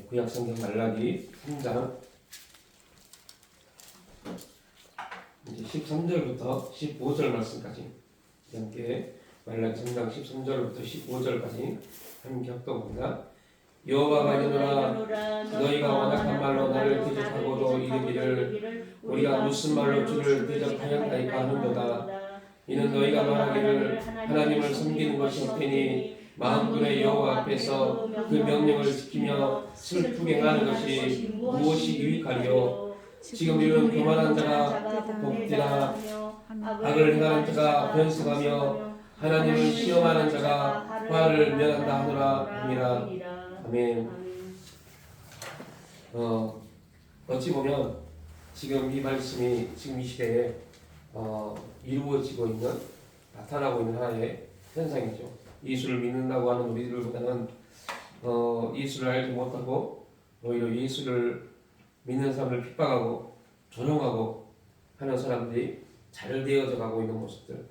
구약성경 말라기 3장 이제 13절부터 15절 말씀까지 함께 말라기 3장 13절부터 15절까지 함께 합독합니다. 여호와가 이르노라 너희가 완악한 말로 나를 대적하고도 이르기를 우리가 무슨 말로 주를 대적하였나이까 하는도다. 이는 너희가 말하기를 하나님을 섬기는 것이 옳으니 만군의 여호와 앞에서 그 명령을 지키며 슬프게 하는 것이 무엇이 유익하리요. 지금 이는 교만한 자가 복되라. 악을 행하는 자가 번성하며 하나님을 시험하는 자가 화를 면한다 하노라 함이라. 아멘. 어찌 보면 지금 이 말씀이 지금 이 시대에 이루어지고 있는, 나타나고 있는 하나의 현상이죠. 예수를 믿는다고 하는 우리들보다는 예수를 알지 못하고 오히려 예수를 믿는 사람을 핍박하고 조롱하고 하는 사람들이 잘 되어져 가고 있는 모습들.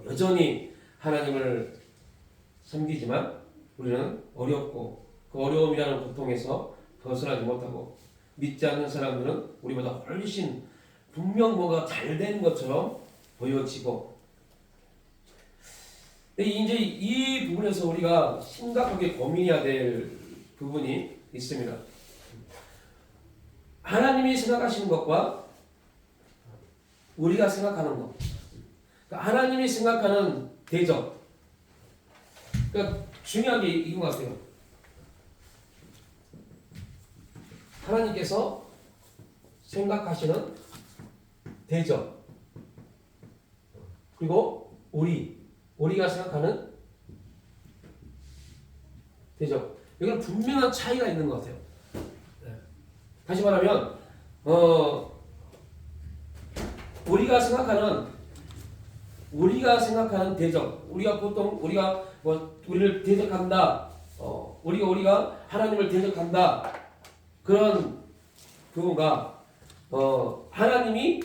여전히 하나님을 섬기지만 우리는 어렵고 그 어려움이라는 고통에서 벗어나지 못하고, 믿지 않는 사람들은 우리보다 훨씬 분명 뭐가 잘 된 것처럼 보여지고. 근데 이제 이 부분에서 우리가 심각하게 고민해야 될 부분이 있습니다. 하나님이 생각하시는 것과 우리가 생각하는 것. 그러니까 하나님이 생각하는 대적. 그러니까 중요한 게 이건 것 같아요. 하나님께서 생각하시는 대적, 그리고 우리가 생각하는 대적. 이건 분명한 차이가 있는 것 같아요. 다시 말하면 우리가 생각하는 대적, 우리가 보통 우리를 대적한다, 우리가 하나님을 대적한다, 그런 부분과 하나님이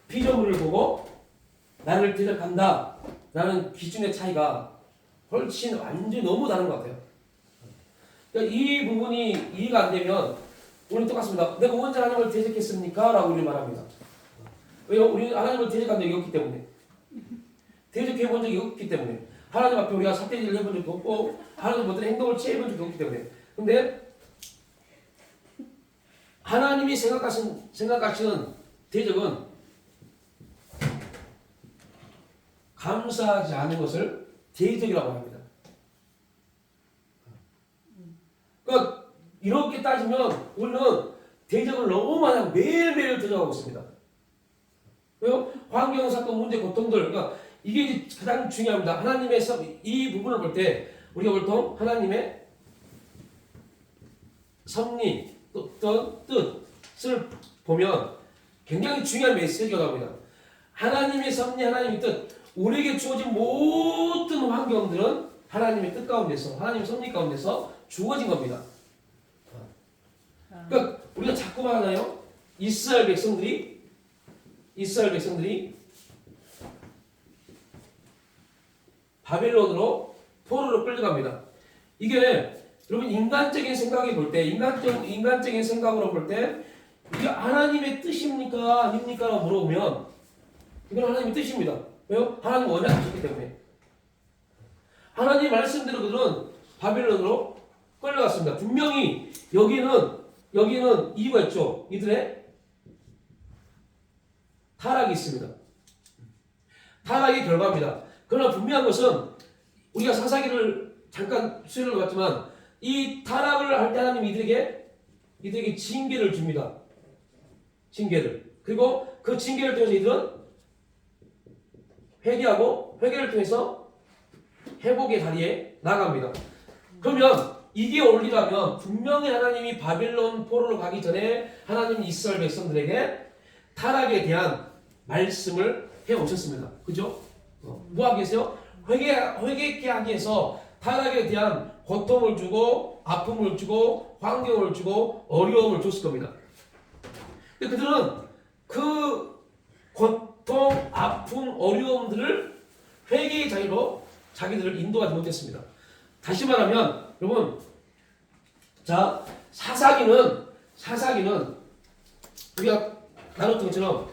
피조물을 보고 나를 대적한다 라는 기준의 차이가 훨씬 완전히 너무 다른 것 같아요. 그러니까 이 부분이 이해가 안 되면 우리는 똑같습니다. 내가 언제 하나님을 대적했습니까? 라고 우리 말합니다. 왜요? 우리는 하나님을 대적한 적이 없기 때문에, 대적해 본 적이 없기 때문에, 하나님 앞에 우리가 삿대질을 해본 적도 없고 하나님 어떤 행동을 취해본 적도 없기 때문에. 근데 하나님이 생각하시는 대적은 감사하지 않은 것을 대적이라고 합니다. 그러니까 이렇게 따지면 우리는 대적을 너무 많이 하고 매일매일 대적하고 있습니다. 왜요? 환경, 사건, 문제, 고통들. 그러니까 이게 가장 중요합니다. 하나님의 이 부분을 볼 때 우리가 보통 하나님의 섭리, 또 뜻을 보면 굉장히 중요한 메시지가 나옵니다. 하나님의 섭리, 하나님의 뜻, 우리에게 주어진 모든 환경들은 하나님의 뜻 가운데서, 하나님의 섭리 가운데서 주어진 겁니다. 그러니까 우리가 자꾸 말하나요? 이스라엘 백성들이 바벨론으로 포로로 끌려갑니다. 이게 여러분 인간적인 생각이 볼 때, 인간적인 생각으로 볼 때 이게 하나님의 뜻입니까? 아닙니까? 라고 물어보면 이건 하나님의 뜻입니다. 왜요? 하나님 원하셨기 때문에. 하나님 말씀대로 그들은 바벨론으로 끌려갔습니다. 분명히 여기는 이유가 있죠. 이들의 타락이 있습니다. 타락의 결과입니다. 그러나 분명한 것은 우리가 사사기를 잠깐 수련을 봤지만 이 타락을 할 때 하나님 이들에게 징계를 줍니다. 징계를. 그리고 그 징계를 통해서 이들은 회개하고 회개를 통해서 회복의 다리에 나갑니다. 그러면 이게 원리라면 분명히 하나님이 바벨론 포로로 가기 전에 하나님이 이스라엘 백성들에게 타락에 대한 말씀을 해오셨습니다. 그죠? 뭐 하기 위해서요? 회개케 하기 위해서 타락에 대한 고통을 주고 아픔을 주고 환경을 주고 어려움을 줬을 겁니다. 근데 그들은 그 고통, 아픔, 어려움들을 회개의 자리로 자기들을 인도하지 못했습니다. 다시 말하면 여러분, 자 사사기는 우리가 나눴던 것처럼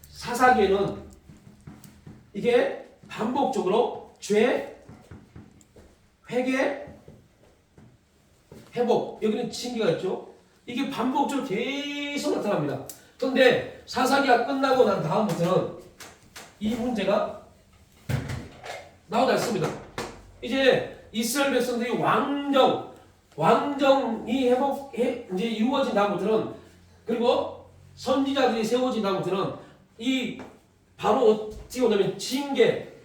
사사기에는 이게 반복적으로 죄, 회개, 회복, 여기는 징계가 있죠. 이게 반복적으로 계속 나타납니다. 그런데 사사기가 끝나고 난 다음부터는 이 문제가 나오지 않습니다. 이제 이스라엘 백성들이 왕정이 이제 이루어진 다음부터는, 그리고 선지자들이 세워진 다음부터는 이 바로 어찌 보냐면 징계,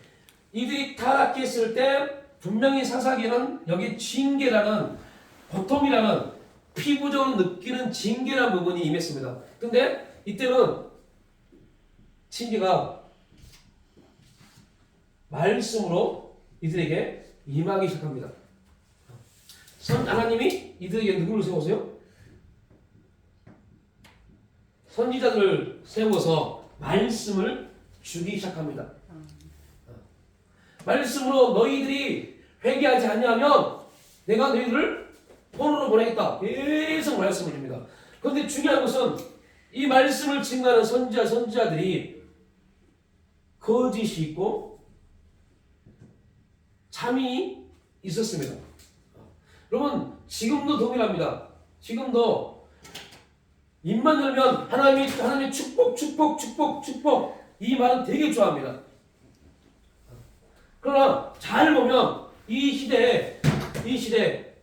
이들이 타락했을 때 분명히 사사기는 여기 징계라는, 고통이라는, 피부적으로 느끼는 징계라는 부분이 임했습니다. 근데 이때는 징계가 말씀으로 이들에게 임하기 시작합니다. 하나님이 이들에게 누구를 세우세요? 선지자들을 세워서 말씀을 주기 시작합니다. 말씀으로 너희들이 회개하지 않냐면 내가 너희들을 포로로 보내겠다. 계속 말씀을 줍니다. 그런데 중요한 것은 이 말씀을 증거하는 선지자들이 거짓이 있고 참이 있었습니다. 여러분, 지금도 동일합니다. 지금도 입만 열면 하나님의 축복 이 말은 되게 좋아합니다. 그러나 잘 보면 이 시대에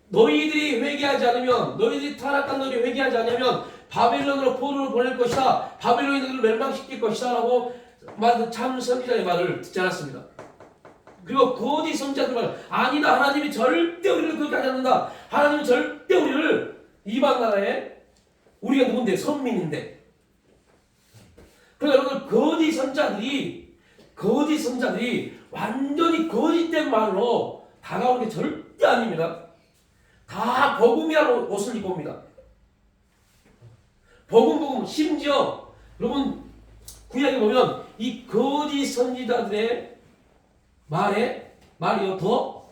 너희들이 회개하지 않으면, 너희들이 타락한 너희들이 회개하지 않으면 바벨론으로 포로를 보낼 것이다, 바벨론이 너희를 멸망시킬 것이다 라고 말하는 참 선지자의 말을 듣지 않았습니다. 그리고 거짓 선지자들 말, 아니다, 하나님이 절대 우리를 그렇게 하지 않는다, 하나님이 절대 우리를 이방 나라에, 우리가 누군데? 선민인데. 그러니까 여러분, 거짓 선지자들이 완전히 거짓된 말로 다가오는 게 절대 아닙니다. 다 복음이라는 옷을 입고 옵니다. 복음, 심지어 여러분 구약에 보면 이 거짓 선지자들의 말이요 더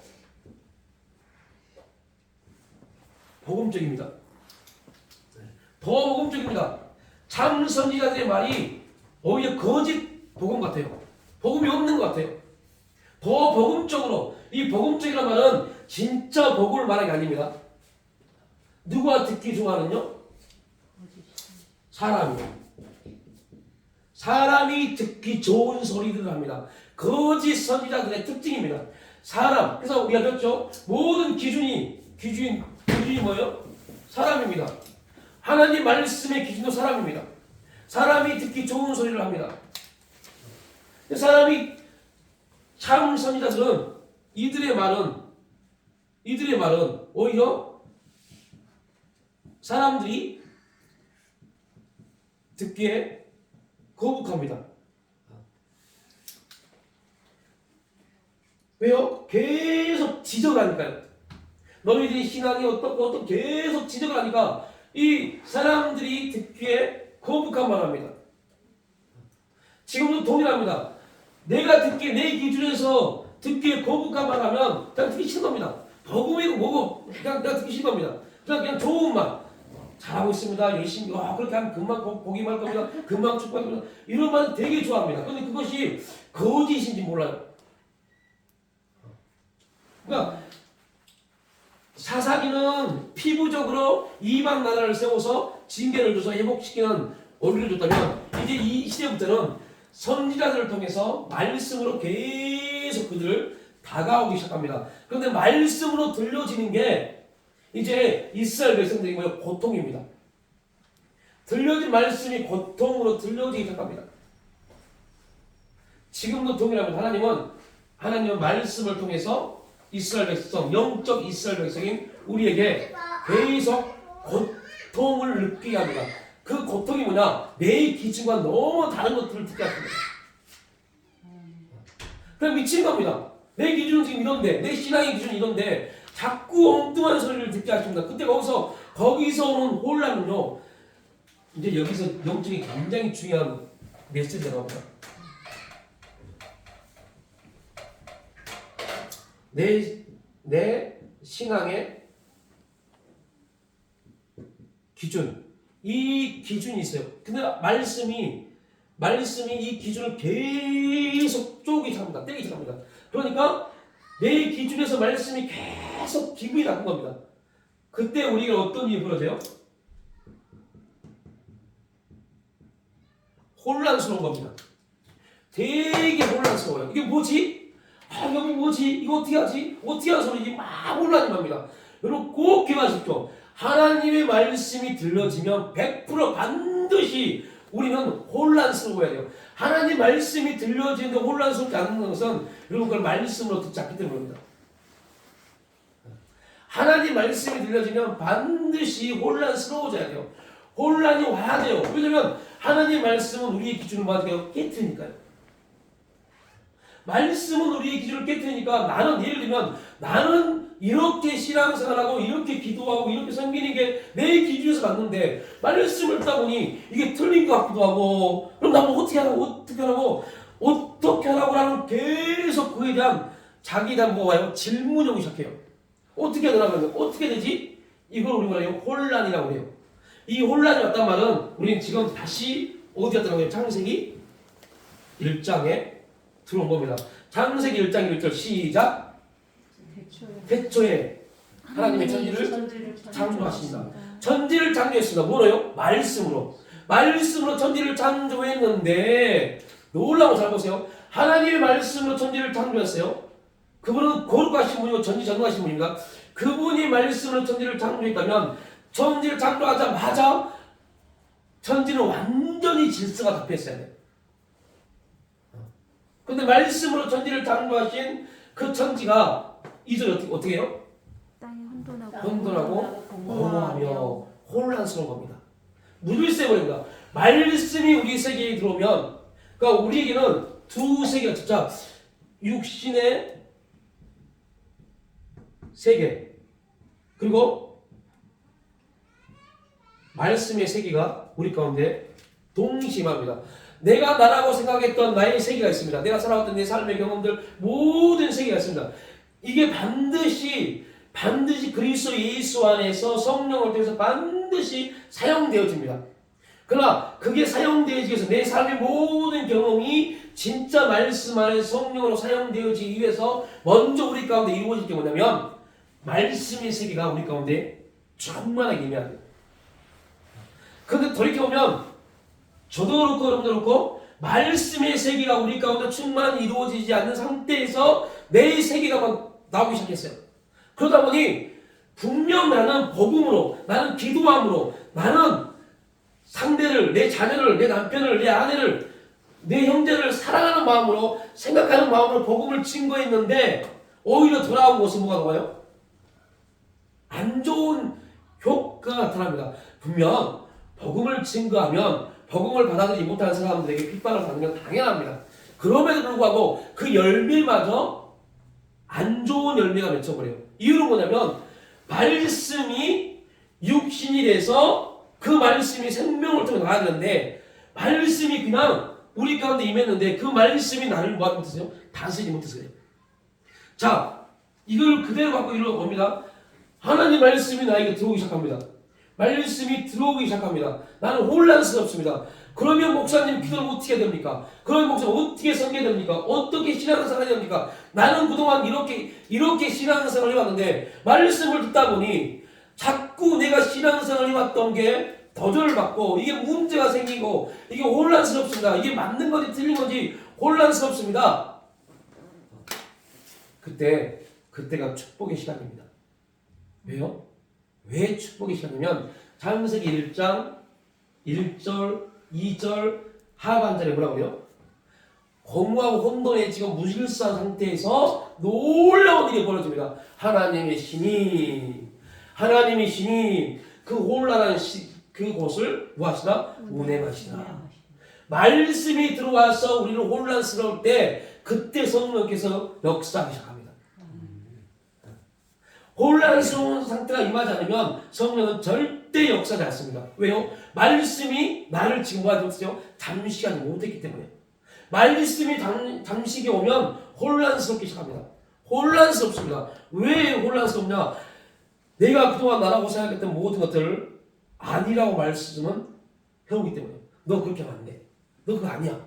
복음적입니다. 더 복음적입니다. 참 선지자들의 말이 오히려 거짓 복음 같아요. 복음이 없는 것 같아요. 더 복음적으로, 이 복음적이라는 말은 진짜 복음을 말하는 게 아닙니다. 누가 듣기 좋아하는요? 사람이 듣기 좋은 소리들을 합니다. 거짓 선지자들의 특징입니다. 그래서 우리가 배웠죠? 모든 기준이 뭐예요? 사람입니다. 하나님 말씀의 기준도 사람입니다. 사람이 듣기 좋은 소리를 합니다. 참 선지자들은 이들의 말은 오히려 사람들이 듣기에 거북합니다. 왜요? 계속 지적하니까요. 너희들이 신앙이 어떻고 계속 지적을 하니까 이 사람들이 듣기에 거북한 말합니다. 지금도 동일합니다. 내가 듣기에, 내 기준에서 듣기에 거북한 말하면 그냥 듣기 싫은 겁니다. 복음이고 뭐고 그냥 듣기 싫은 겁니다. 그냥 좋은 말, 잘하고 있습니다, 열심히, 그렇게 하면 금방 복이 말 겁니다, 금방 축복합니다, 이런 말은 되게 좋아합니다. 그런데 그것이 거짓인지 몰라요. 그러니까 사사기는 피부적으로 이방 나라를 세워서 징계를 줘서 회복시키는 원리를 줬다면, 이제 이 시대부터는 선지자들을 통해서 말씀으로 계속 그들을 다가오기 시작합니다. 그런데 말씀으로 들려지는 게 이제 이스라엘 백성들이 뭐예요? 고통입니다. 들려진 말씀이 고통으로 들려지기 시작합니다. 지금도 동일합니다. 하나님은 말씀을 통해서 이스라엘 백성, 영적 이스라엘 백성인 우리에게 계속 고통을 느끼게 합니다. 그 고통이 뭐냐? 내 기준과 너무 다른 것들을 듣게 합니다. 그냥 미친 겁니다. 내 기준은 지금 이런데, 내 신앙의 기준은 이런데 자꾸 엉뚱한 소리를 듣게 하십니다. 그때 거기서 오는 혼란은요, 이제 여기서 영적인 굉장히 중요한 메시지가 나옵니다. 내 신앙의 기준, 이 기준이 있어요. 근데 말씀이 이 기준을 계속 쪼기 시작합니다. 떼기 시작합니다. 그러니까 내 기준에서 말씀이 계속 기분이 나쁜 겁니다. 그때 우리가 어떤 일이 벌어져요? 혼란스러운 겁니다. 되게 혼란스러워요. 이게 뭐지? 아, 여기 뭐지? 이거 어떻게 하지? 어떻게 하는 소리지? 막 혼란이 납니다. 여러분 꼭 기억하십시오. 하나님의 말씀이 들려지면 100% 반드시 우리는 혼란스러워야 돼요. 하나님 말씀이 들려지는데 혼란스럽지 않는 것은 여러분 그걸 말씀으로 듣지 않기 때문입니다. 하나님 말씀이 들려지면 반드시 혼란스러워져야 돼요. 혼란이 와야 돼요. 왜냐면 하나님 말씀은 우리의 기준을 맞아요. 깨트리니까요. 말씀은 우리의 기준을 깨트리니까 나는 예를 들면 나는 이렇게 신앙생활하고 이렇게 기도하고 이렇게 섬기는 게 내 기준에서 맞는데 말씀을 듣다 보니 이게 틀린 것 같기도 하고 그럼 나뭐 어떻게 하라고 라는 계속 그에 대한 자기에 대한 뭐가요? 질문이 오기 시작해요. 어떻게 하더라고요? 어떻게 되지? 이걸 우리가 혼란이라고 해요. 이 혼란이 왔단 말은 우리는 지금 다시 어디 갔더라고요? 창세기 1장에 들어온 겁니다. 창세기 1장 1절 시작. 태초에 하나님의 천지를 창조하십니다. 천지를 창조했습니다. 뭐로요? 말씀으로. 말씀으로 천지를 창조했는데 놀라운 잘 보세요. 하나님의 말씀으로 천지를 창조했어요. 그분은 거룩하신 분이고 전지전능하신 분입니다. 그분이 말씀으로 천지를 창조했다면 천지를 창조하자마자 천지는 완전히 질서가 답했어야 돼요. 근데 말씀으로 천지를 창조하신 그 천지가 이절 어떻게 해요? 땅이 혼돈하고 공허하며 혼란스러운 겁니다. 무질서 버립니다. 말씀이 우리 세계에 들어오면 그러니까 우리에게는 두 세계가 진짜 육신의 세계 그리고 말씀의 세계가 우리 가운데 동심합니다. 내가 나라고 생각했던 나의 세계가 있습니다. 내가 살아왔던 내 삶의 경험들 모든 세계가 있습니다. 이게 반드시 그리스도 예수 안에서 성령을 통해서 반드시 사용되어집니다. 그러나 그게 사용되어지기 위해서 내 삶의 모든 경험이 진짜 말씀 안에 성령으로 사용되어지기 위해서 먼저 우리 가운데 이루어질 게 뭐냐면 말씀의 세계가 우리 가운데 충만하게 임해야 돼요. 그런데 돌이켜보면 저도 그렇고 여러분도 그렇고 말씀의 세계가 우리 가운데 충만히 이루어지지 않는 상태에서 내 세계가 막 나오기 시작했어요. 그러다 보니 분명 나는 복음으로 나는 기도함으로 나는 상대를 내 자녀를 내 남편을 내 아내를 내 형제를 사랑하는 마음으로 생각하는 마음으로 복음을 증거했는데 오히려 돌아온 것은 뭐가 나와요? 안 좋은 효과가 나타납니다. 분명 복음을 증거하면 복음을 받아들이지 못하는 사람들에게 핍박을 받는 건 당연합니다. 그럼에도 불구하고 그 열매마저 안 좋은 열매가 맺혀버려요. 이유는 뭐냐면 말씀이 육신이 돼서 그 말씀이 생명을 통해 나가야 되는데 말씀이 그냥 우리 가운데 임했는데 그 말씀이 나를 뭐하지 못했어요? 다스리지 못했어요. 자, 이걸 그대로 갖고 이루어 봅니다. 하나님 말씀이 나에게 들어오기 시작합니다. 말씀이 들어오기 시작합니다. 나는 혼란스럽습니다. 그러면 목사님 기도를 어떻게 해야 됩니까? 그러면 목사님 어떻게 섬겨야 됩니까? 어떻게 신앙생활 해야 됩니까? 나는 그동안 이렇게 신앙생활을 해왔는데 말씀을 듣다 보니 자꾸 내가 신앙생활을 해왔던 게 도전을 받고 이게 문제가 생기고 이게 혼란스럽습니다. 이게 맞는 건지 틀린 건지 혼란스럽습니다. 그때가 축복의 시간입니다. 왜요? 왜 축복의 시간이면 창세기 1장 1절 2절 하반절에 뭐라고 해요? 공허하고 혼돈에 지금 무질서한 상태에서 놀라운 일이 벌어집니다. 하나님의 신이 그 혼란한 그곳을 뭐하시나? 운행하시나. 말씀이 들어와서 우리는 혼란스러울 때 그때 성령께서 역사하기 시작합니다. 혼란스러운 상태가 임하지 않으면 성령은 절대 역사하지 않습니다. 왜요? 말씀이 나를 지금 뭐하지 못했어요? 잠시하지 못했기 때문에. 말씀이 잠시게 오면 혼란스럽기 시작합니다. 혼란스럽습니다. 왜 혼란스럽냐? 내가 그동안 나라고 생각했던 모든 것들을 아니라고 말씀은 해오기 때문에 너 그렇게 하면 안 돼. 너 그거 아니야.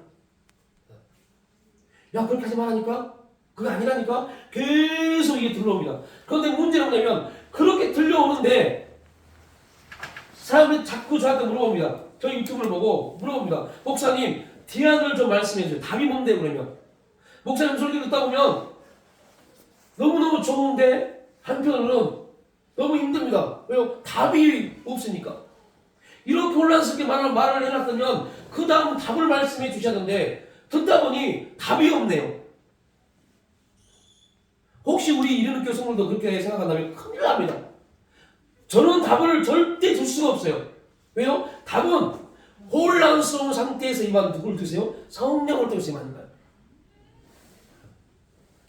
야 그렇게 하지 말라니까? 그거 아니라니까? 계속 이게 들려옵니다. 그런데 문제는 뭐냐면 그렇게 들려오는데 사람들이 자꾸 저한테 물어봅니다. 저 유튜브를 보고 물어봅니다. 목사님 디안을 좀 말씀해 주세요. 답이 뭔데 그러면 목사님 설교 듣다 보면 너무너무 좋은데 한편으로는 너무 힘듭니다. 왜요? 답이 없으니까. 이렇게 혼란스럽게 말을 해놨다면 그 다음 답을 말씀해 주셨는데 듣다 보니 답이 없네요. 혹시 우리 이르는 교성들도 그렇게 생각한다면 큰일 납니다. 저는 답을 절대 줄 수가 없어요. 왜요? 답은 혼란스러운 상태에서 이만 누굴 드세요? 성령을 통해서 임하니까요.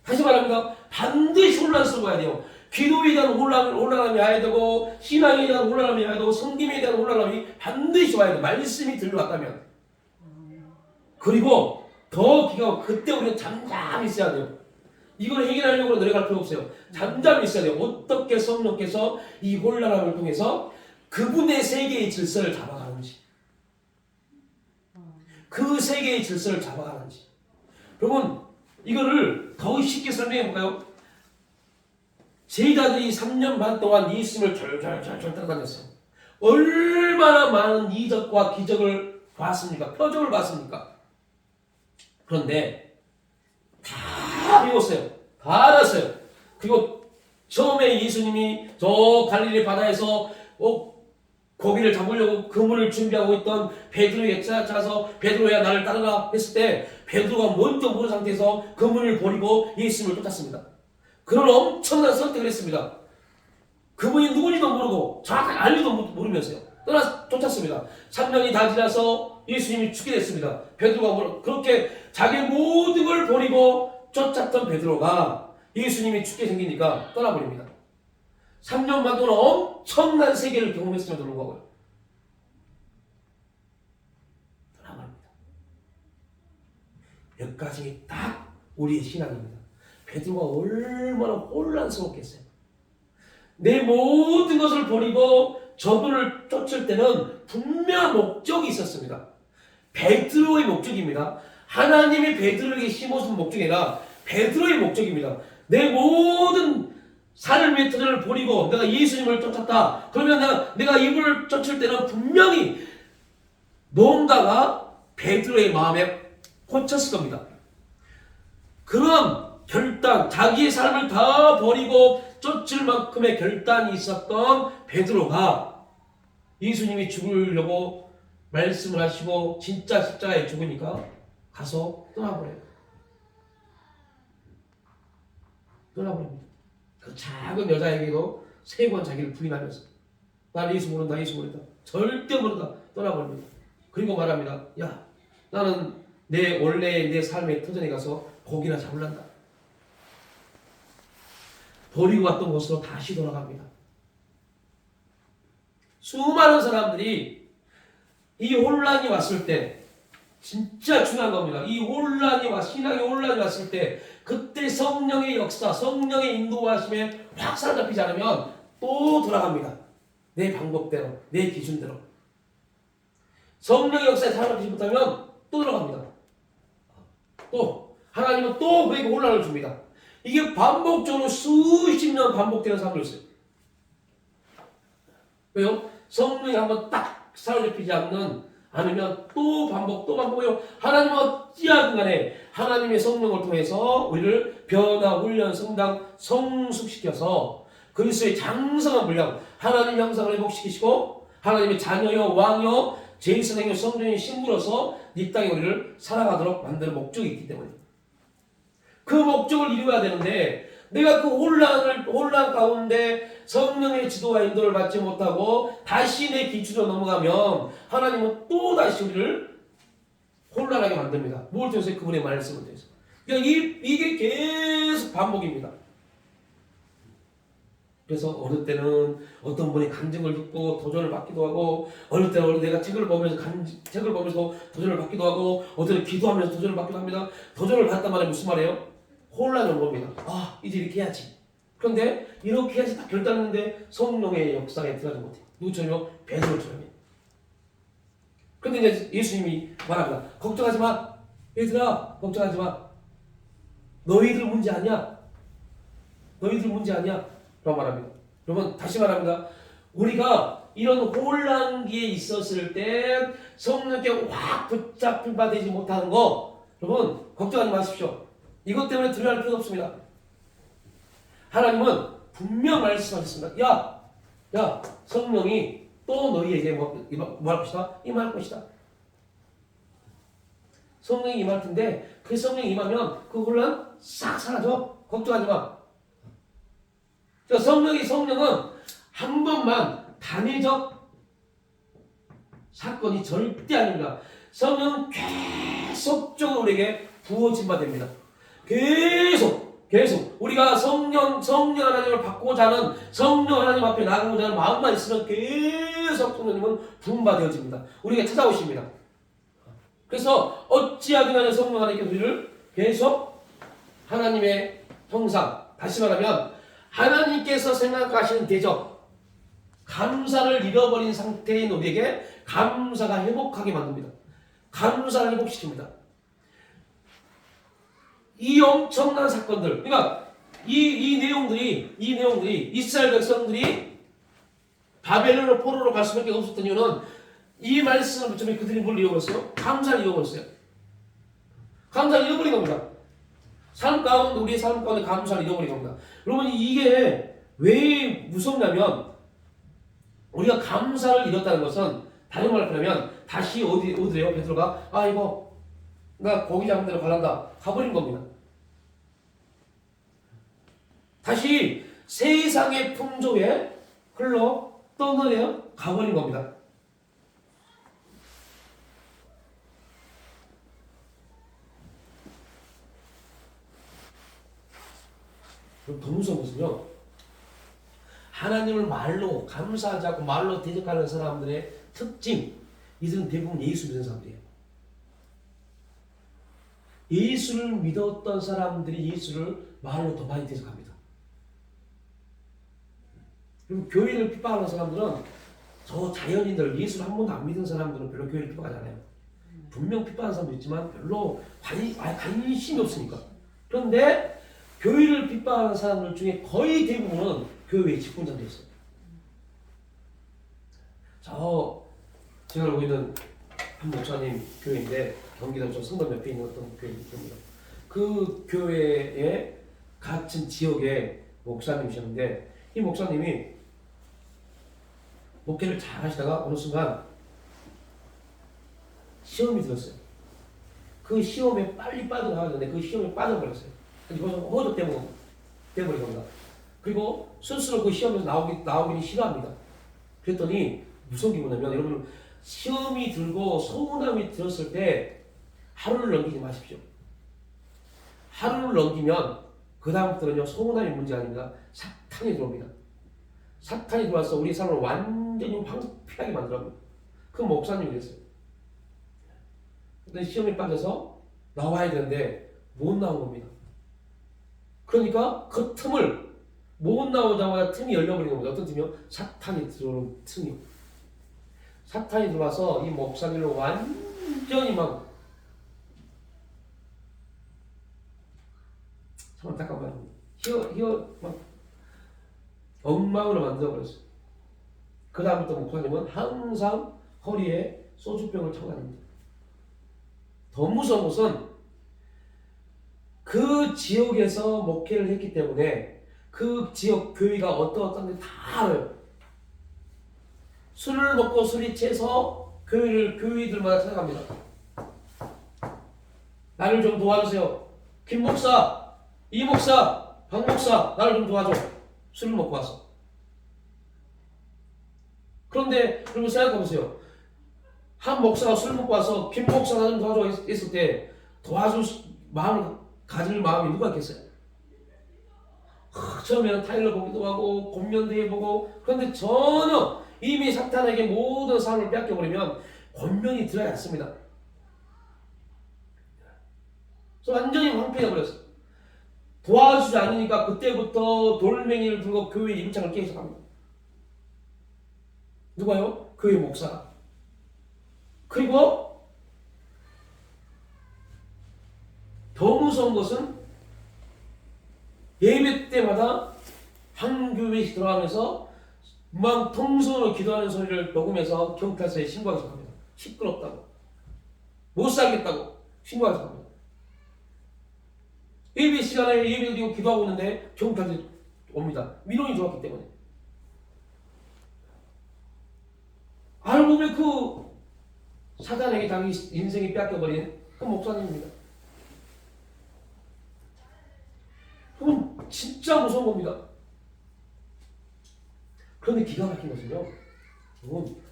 다시 말합니다. 반드시 혼란스러워야 돼요. 기도에 대한 혼란함이 와야 되고 신앙에 대한 혼란함이 와야 되고 성김에 대한 혼란함이 반드시 와야 돼요. 말씀이 들려왔다면. 그리고 더 기가 막히고 그때 우리는 잠잠히 있어야 돼요. 이걸 해결하려고 노력할 필요 없어요. 잠잠히 있어야 돼요. 어떻게 성령께서 이 혼란함을 통해서 그분의 세계의 질서를 잡아가는지 그 세계의 질서를 잡아가는지 여러분 이거를 더 쉽게 설명해 볼까요? 제자들이 3년 반 동안 예수님을 절절절절 따라다녔어요. 얼마나 많은 이적과 기적을 봤습니까? 표적을 봤습니까? 그런데 다 배웠어요. 다 알았어요. 그리고 처음에 예수님이 저 갈릴리 바다에서 고기를 잡으려고 그물을 준비하고 있던 베드로에게 찾아서 베드로야 나를 따르라 했을 때 베드로가 먼저 모른 상태에서 그물을 버리고 예수님을 쫓았습니다. 그런 엄청난 선택을 했습니다. 그분이 누군지도 모르고 정확하게 알지도 모르면서요. 쫓았습니다. 3년이 다 지나서 예수님이 죽게 됐습니다. 베드로가 그렇게 자기 모든 걸 버리고 쫓았던 베드로가 예수님이 죽게 생기니까 떠나버립니다. 3년 반 동안 엄청난 세계를 경험했음에도 불구하고 떠나버립니다. 여기까지 딱 우리의 신앙입니다. 베드로가 얼마나 혼란스럽겠어요. 내 모든 것을 버리고 저분을 쫓을 때는 분명한 목적이 있었습니다. 베드로의 목적입니다. 하나님이 베드로에게 심어준 목적이 아니라 베드로의 목적입니다. 내 모든 산을 위해 터전을 버리고 내가 예수님을 쫓았다. 그러면 내가 이분을 쫓을 때는 분명히 뭔가가 베드로의 마음에 꽂혔을 겁니다. 그런 결단, 자기의 삶을 다 버리고 쫓을 만큼의 결단이 있었던 베드로가 예수님이 죽으려고 말씀을 하시고 진짜 십자가에 죽으니까 가서 떠나버려요. 떠나버립니다. 그 작은 여자에게도 3번 자기를 부인하면서 나는 예수 모른다, 예수 모른다, 절대 모른다 떠나버립니다. 그리고 말합니다. 야, 나는 내 원래의 내 삶의 터전에 가서 고기나 잡을란다. 버리고 왔던 곳으로 다시 돌아갑니다. 수많은 사람들이 이 혼란이 왔을 때 진짜 중요한 겁니다. 이 신앙의 혼란이 왔을 때 그때 성령의 역사, 성령의 인도하심에 확 사로잡히지 않으면 또 돌아갑니다. 내 방법대로, 내 기준대로. 성령의 역사에 사로잡히지 못하면 또 돌아갑니다. 또 하나님은 또 그에게 혼란을 줍니다. 이게 반복적으로 수십 년 반복되는 사람도 있어요. 왜요? 성령이 한번 딱 사로잡히지 않으면 또 반복해요. 하나님은 어찌하든 간에 하나님의 성령을 통해서 우리를 변화, 훈련, 성장, 성숙시켜서 그리스도의 장성한 분량, 하나님의 형상을 회복시키시고 하나님의 자녀요, 왕요, 제1선행요, 성령의 신부로서 이 땅에 우리를 살아가도록 만드는 목적이 있기 때문에 그 목적을 이루어야 되는데 내가 그 혼란 가운데 성령의 지도와 인도를 받지 못하고 다시 내 기준으로 넘어가면 하나님은 또 다시 우리를 혼란하게 만듭니다. 뭘 통해서? 그분의 말씀을 통해서. 그러니까 이게 계속 반복입니다. 그래서 어느 때는 어떤 분이 간증을 듣고 도전을 받기도 하고 어느 때는 내가 책을 보면서 도전을 받기도 하고 어느 때는 기도하면서 도전을 받기도 합니다. 도전을 받았단 말이 무슨 말이에요? 혼란이 온 겁니다. 아, 이제 이렇게 해야지. 그런데 이렇게 해야지 딱 결단했는데 성령의 역사에 들어가지 못해. 누구처럼요? 베드로처럼요. 그런데 이제 예수님이 말합니다. 걱정하지 마. 얘들아, 걱정하지 마. 너희들 문제 아니야. 너희들 문제 아니야. 라고 말합니다. 여러분, 다시 말합니다. 우리가 이런 혼란기에 있었을 때 성령께 확 붙잡힌 바 되지 못하는 거, 여러분, 걱정하지 마십시오. 이것 때문에 두려워할 필요 없습니다. 하나님은 분명 말씀하셨습니다. 야, 성령이 또 너희에게 뭐 할 것이다? 임할 것이다. 성령이 임할 텐데 그 성령이 임하면 그 혼란 싹 사라져. 걱정하지 마. 성령은 한 번만 단회적 사건이 절대 아닙니다. 성령은 계속적으로 우리에게 부어진 바 됩니다. 계속 우리가 성령 하나님을 받고자 하는 성령 하나님 앞에 나가고자 하는 마음만 있으면 계속 성령님은 부음받아집니다. 우리에게 찾아오십니다. 그래서 어찌하기나 성령 하나님께서 우리를 계속 하나님의 형상, 다시 말하면 하나님께서 생각하시는 대적, 감사를 잃어버린 상태인 우리에게 감사가 회복하게 만듭니다. 감사를 회복시킵니다. 이 엄청난 사건들, 그러니까 이 내용들이 이스라엘 백성들이 바벨론으로 포로로 갈 수밖에 없었던 이유는 이 말씀을 붙이면 그들이 뭘 잃어버렸어요? 감사를 잃어버렸어요. 감사를 잃어버린 겁니다. 삶 가운데, 우리의 삶 가운데 감사를 잃어버린 겁니다. 여러분, 이게 왜 무섭냐면 우리가 감사를 잃었다는 것은 다른 말로 하면 다시 어디래요? 베드로가 이거 나 고기 잡은 데로 갈란다. 가버린 겁니다. 다시 세상의 풍조에 흘러 떠나려 가버린 겁니다. 더 무서운 것은요, 하나님을 말로 감사하지 않고 말로 대적하는 사람들의 특징, 이들은 대부분 예수 믿는 사람들이에요. 예수를 믿었던 사람들이 예수를 말로 더 많이 대적합니다. 그리고 교회를 핍박하는 사람들은 저 자연인들, 예수를 한 번도 안 믿은 사람들은 별로 교회를 핍박하지 않아요. 분명 핍박하는 사람도 있지만 별로 관심이 없으니까. 그런데 교회를 핍박하는 사람들 중에 거의 대부분은 교회의 직분자들이었어요. 제가 알고 있는 한 목사님 교회인데 경기도 저 성남 옆에 있는 어떤 교회입니다. 그 교회에 같은 지역의 목사님이셨는데 이 목사님이 목회를 잘 하시다가 어느 순간 시험이 들었어요. 그 시험에 빨리 빠져나가야 되는데 그 시험에 빠져버렸어요. 그래서 허접되고 돼버린 겁니다. 그리고 스스로 그 시험에서 나오기는 싫어합니다. 그랬더니 무서운 게 뭐냐면, 여러분, 시험이 들고 서운함이 들었을 때 하루를 넘기지 마십시오. 하루를 넘기면 그 다음부터는요, 서운함이 문제가 아닙니다. 사탄이 들어옵니다. 사탄이 들어와서 우리 삶을 완전히 황폐하게 만들어갑니다. 그 목사님이 그랬어요. 근데 시험에 빠져서 나와야 되는데 못 나온 겁니다. 그러니까 그 틈을 못 나오자마자 틈이 열려버리는 겁니다. 어떤 틈이요? 사탄이 들어오는 틈이요. 사탄이 들어와서 이 목사님을 완전히 막 참 안타까운 말입니다. 막 엉망으로 만들어버렸어요. 그 다음부터 목사님은 항상 허리에 소주병을 차고 다닙니다. 더 무서운 것은 그 지역에서 목회를 했기 때문에 그 지역 교회가 어떤지 다 알아요. 술을 먹고 술이 채서 교회들마다 찾아갑니다. 나를 좀 도와주세요. 김 목사, 이 목사, 박 목사, 나를 좀 도와줘. 술을 먹고 와서. 그런데 여러분 생각해보세요. 한 목사가 술 먹고 와서 김 목사 나 좀 도와줘 했을 때 도와줄 마음을 가질 마음이 누가 있겠어요? 처음에는 타일러 보기도 하고 권면도 해보고, 그런데 전혀 이미 사탄에게 모든 삶을 뺏겨버리면 권면이 들어가지 않습니다. 그래서 완전히 황폐해버렸어요. 도와주지 않으니까 그때부터 돌멩이를 들고 교회 입창을 깨기 시작합니다. 누가요? 교회 목사가. 그리고 더 무서운 것은 예배 때마다 한 교회에 들어가면서 막 통성으로 기도하는 소리를 녹음해서 경찰서에 신고하기 시작합니다. 시끄럽다고, 못 살겠다고 신고하기 시작합니다. 예배 시간에 예배 드리고 기도하고 있는데 경찰이 옵니다. 민원이 들어왔기 때문에. 알고 보면 그 사단에게 자기 인생이 뺏겨버린 그 목사님입니다. 그건 진짜 무서운 겁니다. 그런데 기가 막힌 것은요,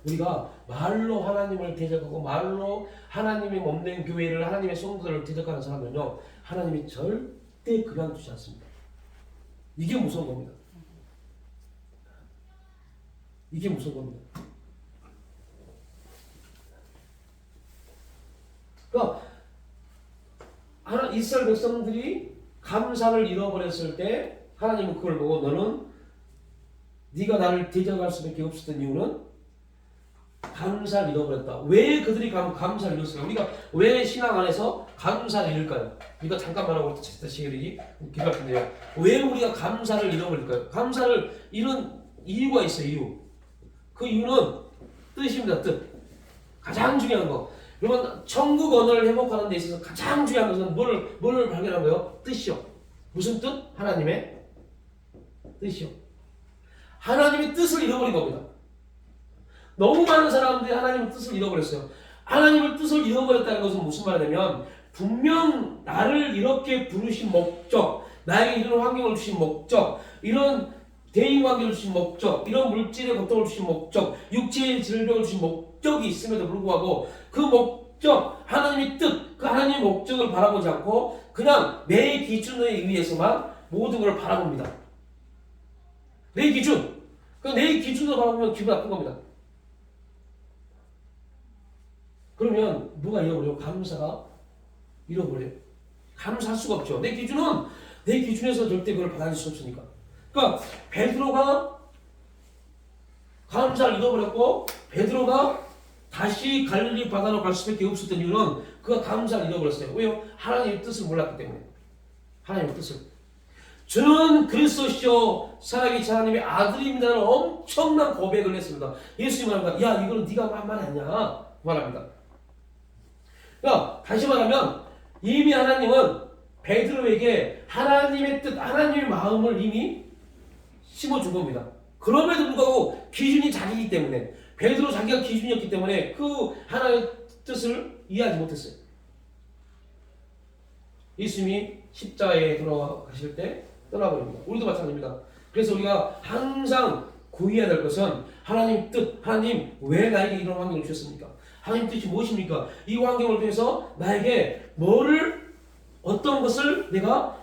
우리가 말로 하나님을 대적하고 말로 하나님의 몸된 교회를, 하나님의 성도들을 대적하는 사람은요, 하나님이 절대 그만두지 않습니다. 이게 무서운 겁니다. 이게 무서운 겁니다. 그러니까 이스라엘 백성들이 감사를 잃어버렸을 때 하나님은 그걸 보고 너는 네가 나를 대적할 수밖에 없었던 이유는 감사를 잃어버렸다. 왜 그들이 감사를 잃었을까요? 우리가 왜 신앙 안에서 감사를 잃을까요? 이거 잠깐만 하고 다시 얘기하기 기가 막힌데요. 왜 우리가 감사를 잃어버릴까요? 감사를 잃은 이유가 있어요. 이유. 그 이유는 뜻입니다. 뜻. 가장 중요한 거. 여러분, 천국 언어를 회복하는 데 있어서 가장 중요한 것은 뭘 발견한 거예요? 뜻이요. 무슨 뜻? 하나님의 뜻이요. 하나님의 뜻을 잃어버린 겁니다. 너무 많은 사람들이 하나님의 뜻을 잃어버렸어요. 하나님의 뜻을 잃어버렸다는 것은 무슨 말이냐면, 분명 나를 이렇게 부르신 목적, 나에게 이런 환경을 주신 목적, 이런 대인관계를 주신 목적, 이런 물질의 고통을 주신 목적, 육체의 질병을 주신 목적이 있음에도 불구하고 그 목적, 하나님의 뜻, 그 하나님의 목적을 바라보지 않고 그냥 내 기준에 의해서만 모든 걸 바라봅니다. 내 기준. 내 기준으로 바라보면 기분 나쁜 겁니다. 그러면 누가 잃어버려요? 감사가 잃어버려요. 감사할 수가 없죠. 내 기준은 내 기준에서 절대 그걸 받아들일 수 없으니까. 그러니까 베드로가 감사를 잃어버렸고 베드로가 다시 갈릴리 바다로 갈 수밖에 없었던 이유는 그가 감사를 잃어버렸어요. 왜요? 하나님의 뜻을 몰랐기 때문에. 하나님의 뜻을. 저는 그리스도시요 살아계신 하나님의 아들입니다라는 엄청난 고백을 했습니다. 예수님이 말합니다. 야, 이거는 네가 말하냐? 말합니다. 그러니까 다시 말하면 이미 하나님은 베드로에게 하나님의 뜻, 하나님의 마음을 이미 심어준 겁니다. 그럼에도 불구하고 기준이 자기이기 때문에, 베드로 자기가 기준이었기 때문에 그 하나님의 뜻을 이해하지 못했어요. 예수님이 십자가에 돌아가실 때 떠나버립니다. 우리도 마찬가지입니다. 그래서 우리가 항상 구해야 될 것은 하나님 뜻, 하나님 왜 나에게 이런 환경을 주셨습니까? 하나님 뜻이 무엇입니까? 이 환경을 통해서 나에게 어떤 것을 내가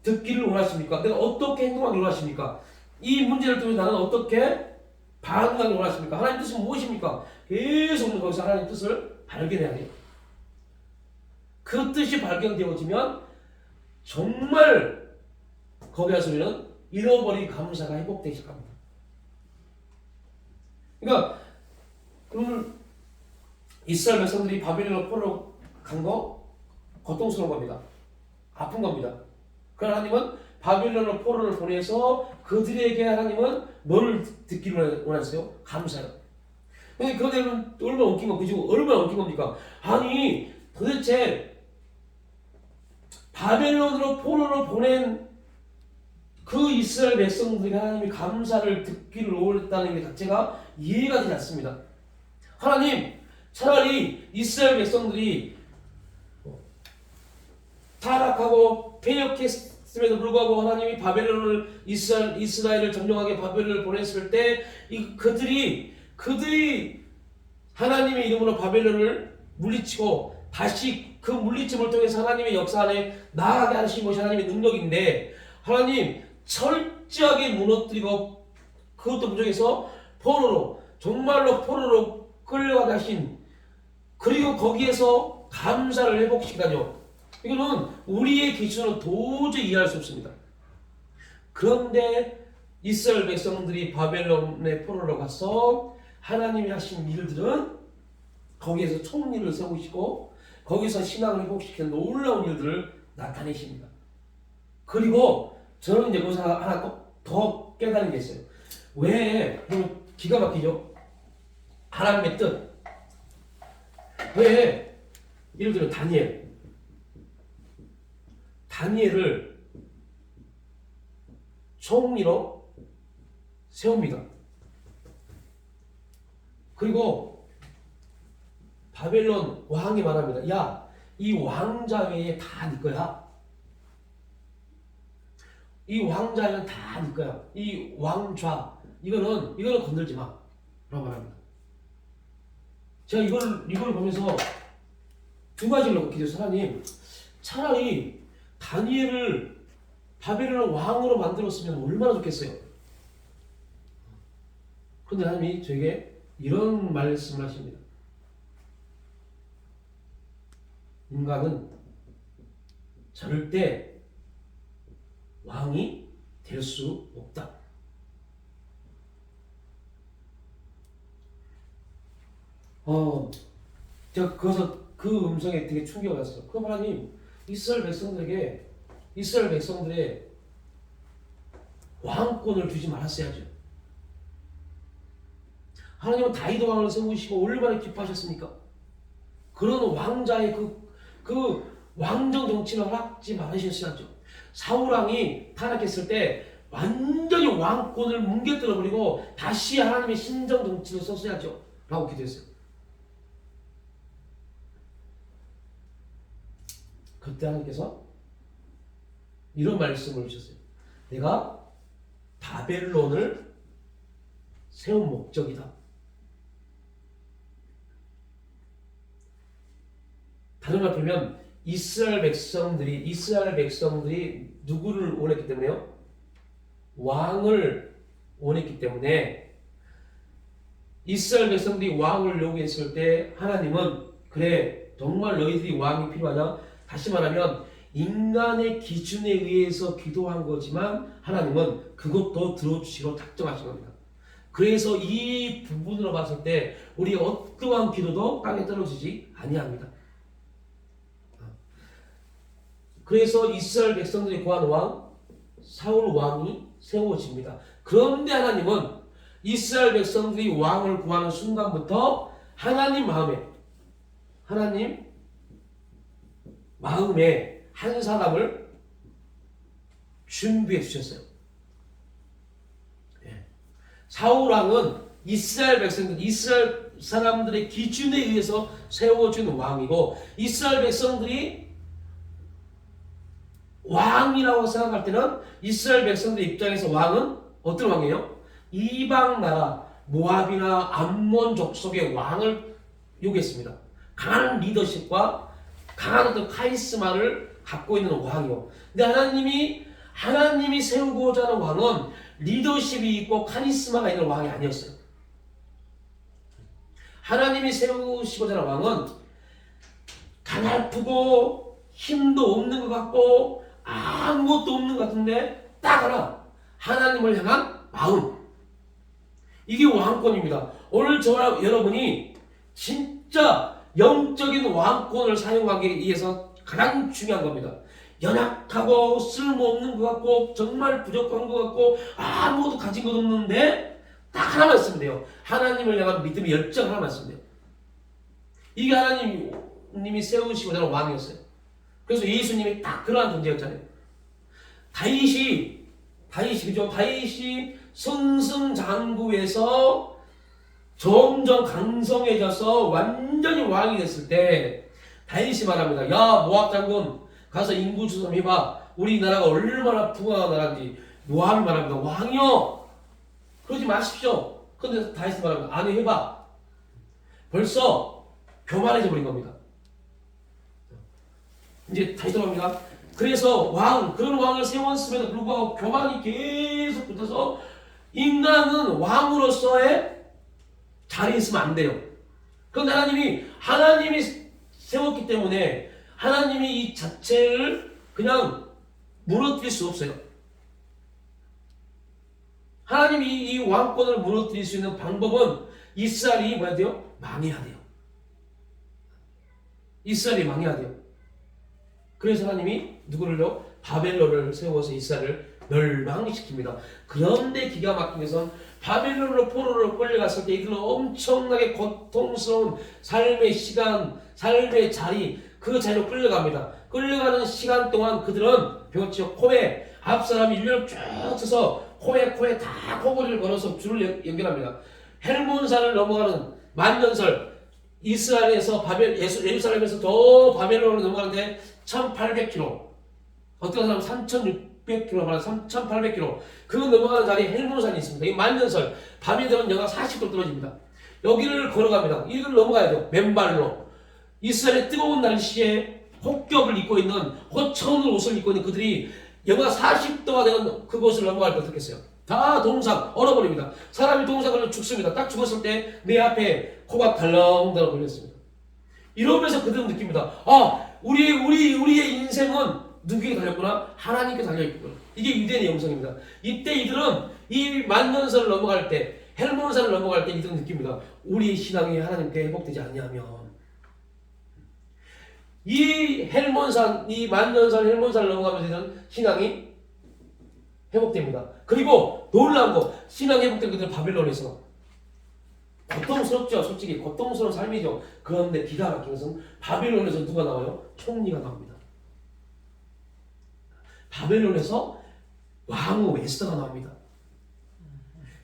듣기를 원하십니까? 내가 어떻게 행동하기를 원하십니까? 이 문제를 통해서 나는 어떻게 반응하기를 원하십니까? 하나님 뜻은 무엇입니까? 계속 거기서 하나님 뜻을 발견해야 돼요. 그 뜻이 발견되어지면 정말 거기 가서 우리는 잃어버린 감사가 회복되기 시작합니다. 그러니까 오늘 이스라엘 백성들이 바벨론으로 포로로 간 거 고통스러운 겁니다. 아픈 겁니다. 그러나 하나님은 바벨론으로 포로를 보내서 그들에게 하나님은 뭐를 듣기를 원하세요? 감사요. 근데 그들은 얼마나 웃긴 거, 그죠? 얼마나 웃긴 겁니까? 아니 도대체 바벨론으로 포로로 보낸 그 이스라엘 백성들이 하나님이 감사를 듣기를 원했다는 게 자체가 이해가 되지 않습니다. 하나님, 차라리 이스라엘 백성들이 타락하고 패역했음에도 불구하고 하나님이 바벨론을 이스라엘을 점령하게 바벨론을 보냈을 때 그들이 하나님의 이름으로 바벨론을 물리치고 다시 그 물리침을 통해서 하나님의 역사 안에 나아가게 하신 것이 하나님의 능력인데, 하나님 철저하게 무너뜨리고 그것도 부족해서 정말로 포로로 끌려가게 하신, 그리고 거기에서 감사를 회복시키다뇨. 이거는 우리의 기준으로 도저히 이해할 수 없습니다. 그런데 이스라엘 백성들이 바벨론의 포로로 가서 하나님이 하신 일들은 거기에서 총리를 세우시고 거기서 신앙을 회복시키는 놀라운 일들을 나타내십니다. 그리고 저는 이제 거기서 하나 더 깨달은 게 있어요. 왜 기가 막히죠? 하나님의 뜻. 왜 예를 들어 다니엘을 총리로 세웁니다. 그리고 바벨론 왕이 말합니다. 야, 이 왕자 외에 다 네 거야. 이 왕자는 다 네 거야. 이 왕좌 이거는 건들지 마. 라고 말합니다. 제가 이걸 보면서 두 가지를 느끼죠. 하나님, 차라리 다니엘을 바벨론 왕으로 만들었으면 얼마나 좋겠어요. 그런데 하나님이 저에게 이런 말씀을 하십니다. 인간은 절대 왕이 될 수 없다. 제가 그 음성에 되게 충격을 받았어요. 그럼 하나님, 이스라엘 백성들의 왕권을 주지 말았어야죠. 하나님은 다윗 왕을 세우시고 얼마나 기뻐하셨습니까? 그런 왕자의 그 왕정 정치를 허락지 말으셨어야죠. 사울 왕이 타락했을 때 완전히 왕권을 뭉개뜨려 버리고 다시 하나님의 신정 정치를 썼어야죠. 라고 기도했어요. 그때 하나님께서 이런 말씀을 주셨어요. 내가 바벨론을 세운 목적이다. 다른 말 풀면 이스라엘 백성들이 누구를 원했기 때문에요? 왕을 원했기 때문에 이스라엘 백성들이 왕을 요구했을 때 하나님은 그래 정말 너희들이 왕이 필요하냐? 다시 말하면 인간의 기준에 의해서 기도한 거지만 하나님은 그것도 들어주시고 작정하신 겁니다. 그래서 이 부분으로 봤을 때 우리 어떠한 기도도 땅에 떨어지지 아니합니다. 그래서 이스라엘 백성들이 구한 왕 사울 왕이 세워집니다. 그런데 하나님은 이스라엘 백성들이 왕을 구하는 순간부터 하나님 마음에 한 사람을 준비해 주셨어요. 사울 왕은 이스라엘 사람들의 기준에 의해서 세워준 왕이고 이스라엘 백성들이 왕이라고 생각할 때는 이스라엘 백성들 입장에서 왕은 어떤 왕이에요? 이방 나라 모압이나 암몬 족속의 왕을 요구했습니다. 강한 리더십과 강한 어떤 카리스마를 갖고 있는 왕이요. 근데 하나님이 세우고자 하는 왕은 리더십이 있고 카리스마가 있는 왕이 아니었어요. 하나님이 세우시고자 하는 왕은 가냘프고 힘도 없는 것 같고 아무것도 없는 것 같은데 딱 하나 하나님을 향한 마음, 이게 왕권입니다. 오늘 저와 여러분이 진짜 영적인 왕권을 사용하기 위해서 가장 중요한 겁니다. 연약하고 쓸모없는 것 같고 정말 부족한 것 같고 아무것도 가진 것 없는데 딱 하나만 있으면 돼요. 하나님을 향한 믿음의 열정 하나만 있으면 돼요. 이게 하나님이 세우시고자 하는 왕이었어요. 그래서 예수님이 딱 그러한 존재였잖아요. 다윗이 승승장구에서 점점 강성해져서 완전히 왕이 됐을 때 다윗이 말합니다. 야 모압 장군 가서 인구 조사해봐. 우리나라가 얼마나 풍요한 나라인지. 모압이 말합니다. 왕이요 그러지 마십시오. 근데 다윗이 말합니다. 아니 해봐. 벌써 교만해져 버린 겁니다. 이제 다시 돌아갑니다. 그래서 그런 왕을 세웠음에도 불구하고 교만이 계속 붙어서 인간은 왕으로서의 자리에 있으면 안 돼요. 그런데 하나님이 세웠기 때문에 하나님이 이 자체를 그냥 무너뜨릴 수 없어요. 하나님이 이 왕권을 무너뜨릴 수 있는 방법은 이스라엘이 뭐야 돼요? 망해야 돼요. 이스라엘이 망해야 돼요. 그래서 하나님이 누구를요? 바벨론을 세워서 이스라엘을 멸망시킵니다. 그런데 기가 막힌 것은 바벨론으로 포로로 끌려갔을 때 이들은 엄청나게 고통스러운 삶의 시간, 삶의 자리, 그 자리로 끌려갑니다. 끌려가는 시간 동안 그들은 배웠죠. 코에 앞사람이 일렬로 쭉 서서 코에 다 코골이를 걸어서 줄을 연결합니다. 헬몬산을 넘어가는 만년설, 이스라엘에서 예루살렘에서 더 바벨론으로 넘어가는데 1800km, 어떤 사람은 3600km, 3800km, 그 넘어가는 자리에 헬몬산이 있습니다. 이 만년설, 밤이 되면 영하 40도 떨어집니다. 여기를 걸어갑니다. 이걸 넘어가야 돼요. 맨발로. 이스라엘의 뜨거운 날씨에 혹겹을 입고 있는, 호천을 옷을 입고 있는 그들이 영하 40도가 되는 그곳을 넘어갈 때 어떻겠어요? 다 동상, 얼어버립니다. 사람이 동상 걸려 죽습니다. 딱 죽었을 때 내 앞에 코가 달렁달렁 걸렸습니다. 이러면서 그들은 느낍니다. 아, 우리의 인생은 누구에게 달렸구나? 하나님께 달려있구나. 이게 유대인의 영성입니다. 이때 이들은 이 만년설을 넘어갈 때, 헬몬산을 넘어갈 때 이들은 느낍니다. 우리의 신앙이 하나님께 회복되지 않냐면, 이 헬몬산, 이 만년산, 헬몬산을 넘어가면서 이들은 신앙이 회복됩니다. 그리고 놀라운 거, 신앙 회복된 그들은 바벨론에서 고통스럽죠. 솔직히 고통스러운 삶이죠. 그런데 기가 막힌 것은 바벨론에서 누가 나와요? 총리가 나옵니다. 바벨론에서 왕후 에스더가 나옵니다.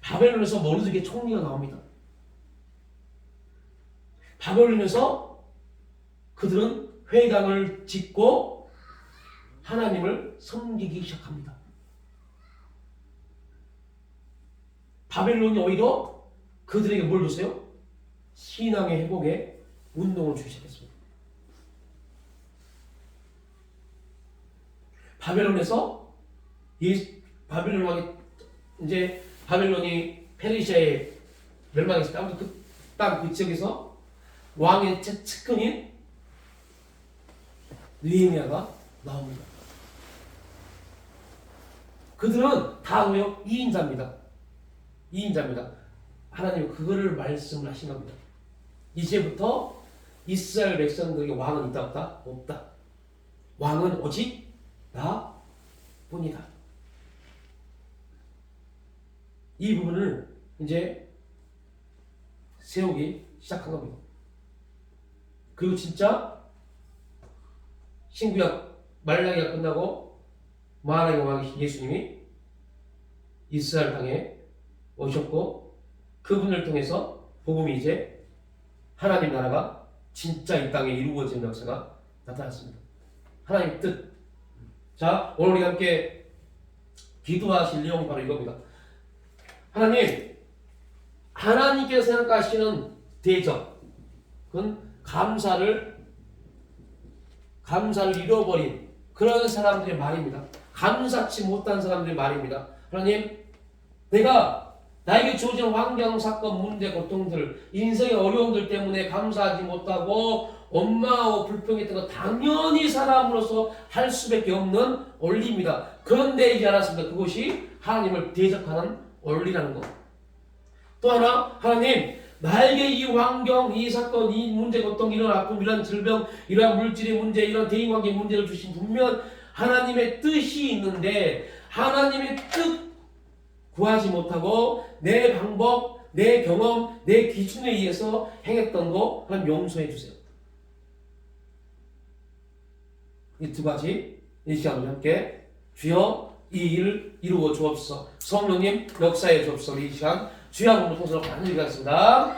바벨론에서 모르드게 총리가 나옵니다. 바벨론에서 그들은 회당을 짓고 하나님을 섬기기 시작합니다. 바벨론이 오히려 그들에게 뭘 줬어요? 신앙의 회복에 운동을 주기 시작했습니다. 바벨론에서 바벨론 왕이 이제 바벨론이 페르시아에 멸망했을 때 아무튼 그 지역에서 왕의 측근인 느헤미야가 나옵니다. 그들은 다 뭐예요? 2인자입니다. 하나님은 그거를 말씀을 하신 겁니다. 이제부터 이스라엘 백성들에게 왕은 있다 없다? 없다. 왕은 오직 나뿐이다. 이 부분을 이제 세우기 시작한 겁니다. 그리고 진짜 신구약 말라기가 끝나고 마라기 왕이신 예수님이 이스라엘 땅에 오셨고 그분을 통해서 복음이 이제 하나님 나라가 진짜 이 땅에 이루어지는 역사가 나타났습니다. 하나님 뜻. 자, 오늘 우리 함께 기도하실 내용 바로 이겁니다. 하나님께서 생각하시는 대접, 그건 감사를 잃어버린 그런 사람들의 말입니다. 감사치 못한 사람들의 말입니다. 하나님, 나에게 주어진 환경, 사건, 문제, 고통들, 인생의 어려움들 때문에 감사하지 못하고 원망하고 불평했던 거 당연히 사람으로서 할 수밖에 없는 원리입니다. 그런데 이제 알았습니다. 그것이 하나님을 대적하는 원리라는 것. 또 하나, 하나님, 나에게 이 환경, 이 사건, 이 문제, 고통, 이런 아픔, 이런 질병, 이러한 물질의 문제, 이런 대인관계 문제를 주신 분명 하나님의 뜻이 있는데 하나님의 뜻 구하지 못하고 내 방법, 내 경험, 내 기준에 의해서 행했던 거 하나님 용서해 주세요. 이 두 가지 이 시간 우리 함께 주여 이 일을 이루어 주옵소서. 성령님 역사해 주옵소서. 이 시간 주여 한번 통해서 간절히 하겠습니다.